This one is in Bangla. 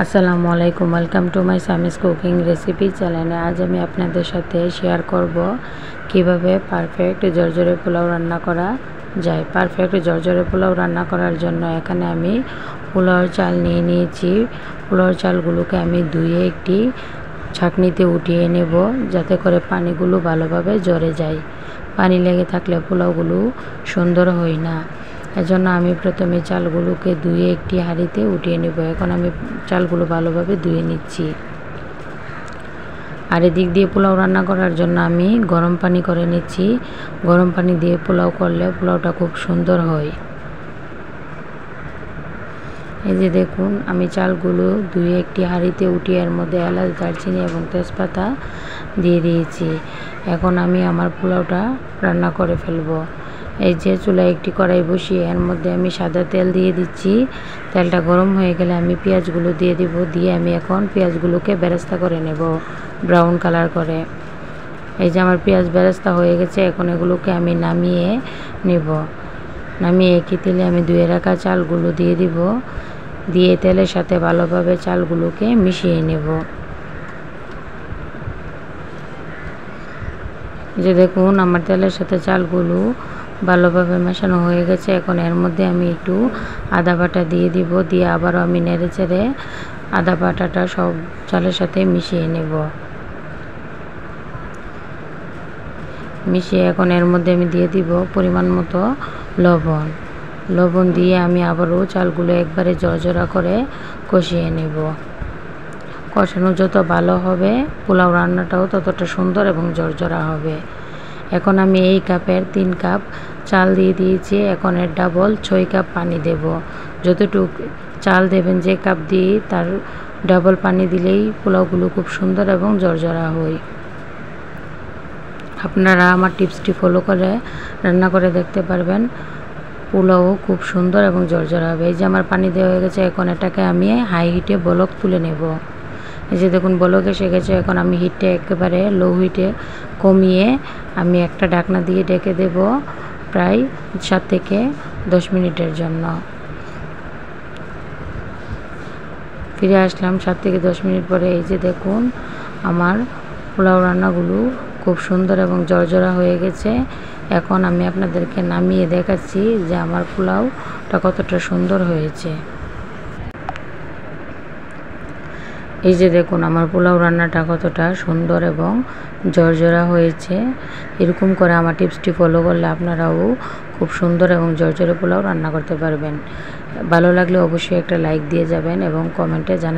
আসসালামু আলাইকুম, welcome to my সামিস cooking recipe চ্যানেলে। আজ আমি আপনাদের সাথে শেয়ার করব কিভাবে পারফেক্ট জর্জরে পোলাও রান্না করা যায়। পারফেক্ট জর্জরে পোলাও রান্না করার জন্য এখানে আমি পোলাওর চাল নিয়ে নিয়েছি। পোলাওর চালগুলোকে আমি ধুয়ে একটি ছাঁকনিতে উঠিয়ে নেব, যাতে করে পানিগুলো ভালোভাবে ঝরে যায়। পানি লেগে থাকলে পোলাওগুলো সুন্দর হয় না। এজন্য আমি প্রথমে চালগুলোকে ধুয়ে একটি হাঁড়িতে উঠিয়ে নেব। এখন আমি চালগুলো ভালোভাবে ধুয়ে নিচ্ছি। আর এদিক দিয়ে পোলাও রান্না করার জন্য আমি গরম পানি করে নিচ্ছি। গরম পানি দিয়ে পোলাও করলে পোলাওটা খুব সুন্দর হয়। এই যে দেখুন, আমি চালগুলো ধুয়ে একটি হাঁড়িতে উঠিয়ে এর মধ্যে এলাচ, দারচিনি এবং তেজপাতা দিয়ে দিয়েছি। এখন আমি আমার পোলাওটা রান্না করে ফেলবো। এই যে চুলায় একটি কড়াই বসিয়ে এর মধ্যে আমি সাদা তেল দিয়ে দিচ্ছি। তেলটা গরম হয়ে গেলে আমি পেঁয়াজগুলো দিয়ে দিব। দিয়ে আমি এখন পেঁয়াজগুলোকে বেরেস্তা করে নেব, ব্রাউন কালার করে। এই যে আমার পেঁয়াজ বেরেস্তা হয়ে গেছে। এখন এগুলোকে আমি নামিয়ে নেব। নামিয়ে একই তেলে আমি ধুয়ে রাখা চালগুলো দিয়ে দিব। দিয়ে তেলের সাথে ভালোভাবে চালগুলোকে মিশিয়ে নেব। যে দেখুন, আমার তেলের সাথে চালগুলো ভালোভাবে মেশানো হয়ে গেছে। এখন এর মধ্যে আমি একটু আদা বাটা দিয়ে দিব। দিয়ে আবারও আমি নেড়ে চেড়ে আদা বাটাটা সব চালের সাথে মিশিয়ে নেব। মিশিয়ে এখন এর মধ্যে আমি দিয়ে দিব পরিমাণ মতো লবণ। লবণ দিয়ে আমি আবারও চালগুলো একবারে ঝরঝরা করে কষিয়ে নেব। কষানো যত ভালো হবে, পোলাও রান্নাটাও ততটা সুন্দর এবং ঝরঝরা হবে। এখন আমি এই কাপের 3 কাপ চাল দিয়ে দিয়েছি। এখন এর ডাবল 6 কাপ পানি দেব। যতটুকু চাল দেবেন যে কাপ দিয়ে, তার ডাবল পানি দিলেই পোলাওগুলো খুব সুন্দর এবং ঝরঝরা হয়। আপনারা আমার টিপসটি ফলো করে রান্না করে দেখতে পারবেন, পোলাও খুব সুন্দর এবং ঝরঝরা হবে। এই যে আমার পানি দেওয়া হয়ে গেছে। এখন এটাকে আমি হাই হিটে বলক তুলে নেব। এই যে দেখুন, বলক এসে গেছে। এখন আমি হিটটা একেবারে লো হিটে কমিয়ে আমি একটা ঢাকনা দিয়ে ঢেকে দেব প্রায় 7 থেকে 10 মিনিটের জন্য। ফিরে আসলাম 7 থেকে 10 মিনিট পরে। এই যে দেখুন, আমার পোলাও রান্নাগুলো খুব সুন্দর এবং ঝরঝরা হয়ে গেছে। এখন আমি আপনাদেরকে নামিয়ে দেখাচ্ছি যে আমার পোলাওটা কতটা সুন্দর হয়েছে। এই যে দেখুন, আমার পোলাও রান্নাটা কতটা সুন্দর এবং ঝরঝরা হয়েছে। এরকম করে আমার টিপসটি ফলো করলে আপনারাও খুব সুন্দর এবং ঝরঝরে পোলাও রান্না করতে পারবেন। ভালো লাগলে অবশ্যই একটা লাইক দিয়ে যাবেন এবং কমেন্টে জানাবেন।